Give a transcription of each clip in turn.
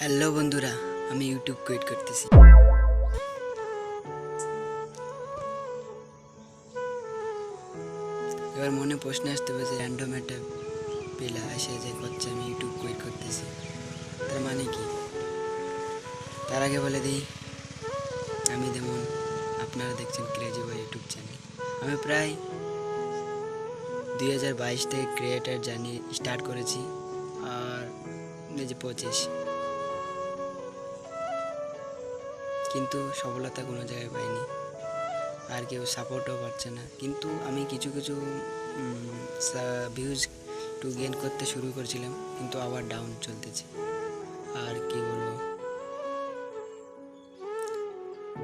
Hello বন্ধুরা, আমি YouTube quit করতেছি। এবার মনে প্রশ্ন আসতে পারে যে র্যান্ডম একটা পেলা এসে যে করছে আমি ইউটিউব কুইট করতেছি, তার মানে কি? তার আগে বলে দিই, আমি যেমন আপনারা দেখছেন ক্রেজি বয় ইউটিউব চ্যানেল। আমি প্রায় 2022 থেকে ক্রিয়েটার জার্নি স্টার্ট করেছি, আর 2025, কিন্তু সফলতা কোনো জায়গায় পাইনি, আর কেউ সাপোর্টও পাচ্ছে না। কিন্তু আমি কিছু কিছু ভিউজ টু গেইন করতে শুরু করেছিলাম, কিন্তু আবার ডাউন চলতেছে। আর কি বলবো,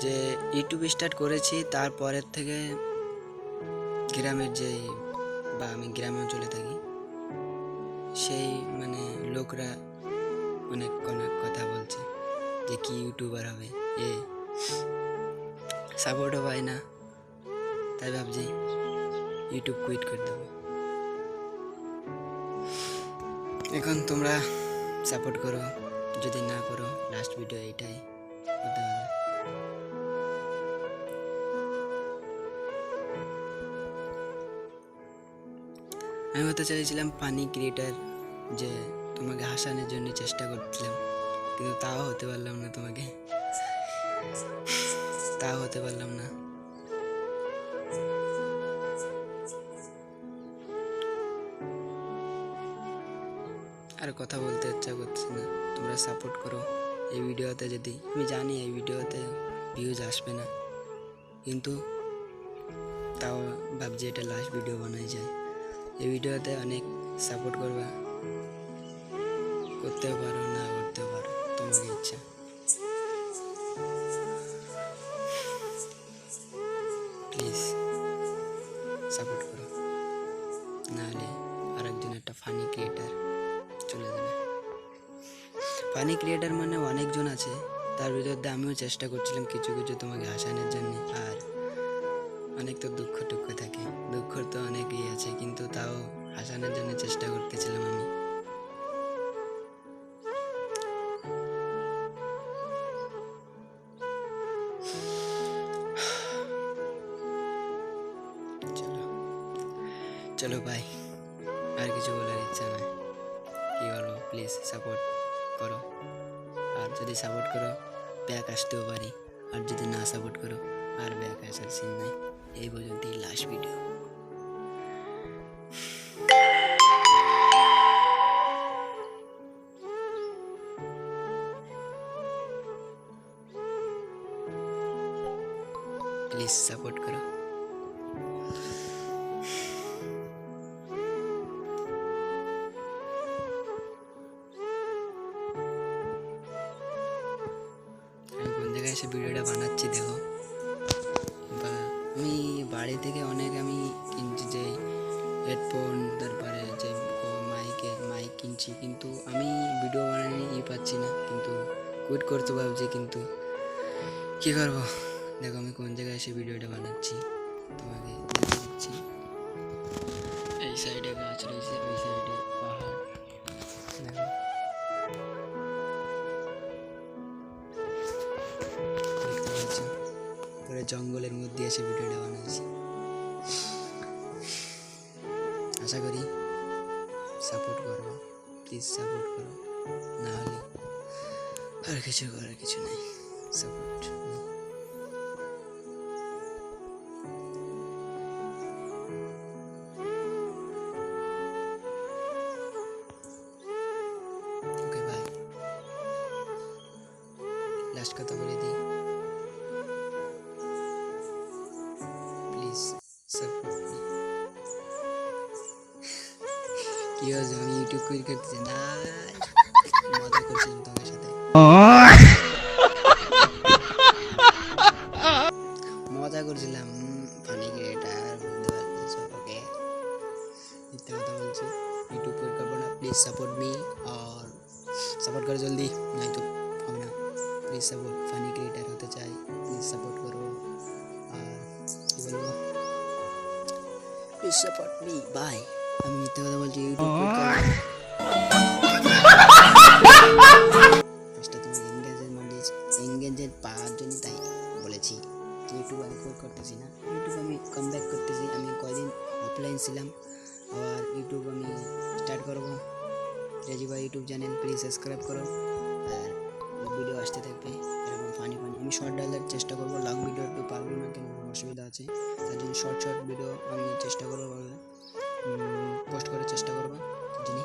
যে ইউটিউব স্টার্ট করেছি তারপরের থেকে গ্রামের যে, বা আমি গ্রামে অঞ্চলে থাকি, সেই লোকরা অনেক অনেক কথা বলছে যে কি ইউটিউবার হবে, এ সাপোর্টও পায় না। তাই ভাবছি ইউটিউব কুইট করে দেবো। এখন তোমরা সাপোর্ট করো, যদি না করো লাস্ট ভিডিও এইটাই হতে হবে। আমি হতে চাইছিলাম ফানি ক্রিয়েটার, যে তোমাকে হাসানোর জন্য চেষ্টা করছিলাম, কিন্তু তাও হতে পারলাম না, তাও হতে পারলাম না। আর কথা বলতে ইচ্ছা করছে না, তোমরা সাপোর্ট করো। এই ভিডিওতে যদি, আমি জানি এই ভিডিওতে ভিউজ আসবে না, কিন্তু তাও ভাবছি এটা লাস্ট ভিডিও বানাই যায়। এই ভিডিওতে অনেক সাপোর্ট করবা, করতেও পারো না করতেও পারো, তোমার ইচ্ছা। প্লিজ সাপোর্ট করো, নাহলে আরেকজন একটা ফানি ক্রিয়েটার চলে যাবে। ফানি ক্রিয়েটার মানে অনেকজন আছে, তার ভিতরে আমিও চেষ্টা করছিলাম কিছু কিছু তোমাকে হাসানোর জন্য। আর অনেক তো দুঃখ থাকে, দুঃখ তো অনেকই আছে, কিন্তু তাও হাসানোর জন্য চেষ্টা করতেছিলাম আমি। চলো ভাই, আর কিছু বলার ইচ্ছা নাই। কি বলবো, প্লিজ সাপোর্ট করো। আর যদি সাপোর্ট করো ব্যাক আসতেও পারি, আর যদি না সাপোর্ট করো আর ব্যাক আসার সিন নাই। এই পর্যন্তই লাস্ট ভিডিও। প্লিজ সাপোর্ট করো। আমি কোন জায়গায় এসে ভিডিওটা বানাচ্ছি দেখো, বা আমি বাড়ি থেকে অনেক আমি কিনছি, যে হেডফোন, তারপরে যে মাইক কিনছি, কিন্তু আমি ভিডিও বানানি পাচ্ছি না, কিন্তু কুইট করতে ভাবছি, কিন্তু কী করবো। দেখো আমি কোন জায়গায় এসে ভিডিওটা বানাচ্ছি, তোমাকে দিচ্ছি। এই সাইডে গাছ রয়েছে, ওই সাইডে পাহাড়, দেখো দেখতে পাচ্ছ, পুরো জঙ্গলের মধ্যে এসে ভিডিওটা বানাচ্ছি। আশা করি সাপোর্ট করবো, প্লিজ সাপোর্ট করো, নাহলে আর কিছু করার কিছু নেই। সাপোর্ট। Okay bye. লাস্ট কথা বলে দিই, প্লিজ সাপোর্ট মি। কি হয়েছে, আমি ইউটিউব কুইট করতেছি না, মজা করছিলাম তোমার সাথে, মজা করছিলাম। ফানি ক্রিয়েটার বুঝতে পারতেছো? ওকে, মিথ্যা কথা বলছি, ইউটিউব কুইট করবো না। প্লিজ সাপোর্ট মি, আর সাপোর্ট করো জলদি, নাই তো হবে না। প্লিজ সাপোর্ট, ফানি ক্রিয়েটার হতে চাই, প্লিজ সাপোর্ট করো। আর কি বলবো, প্লিজ সাপোর্ট মি, বাই। আমি মিথ্যা কথা বলছি, ইউটিউব কুইট করবো। নিয়েছিলাম। আবার ইউটিউব আমি স্টার্ট করবো, রেজিভাই ইউটিউব চ্যানেল, প্লিজ সাবস্ক্রাইব করো। আর ভিডিও আসতে থাকবে এরকম ফানি ফানি। আমি শর্ট ডালার চেষ্টা করবো, লং ভিডিও একটু পারবো না, কেন অসুবিধা আছে, তার জন্য শর্ট ভিডিও আমি চেষ্টা করবো পোস্ট করার চেষ্টা করবো। জানি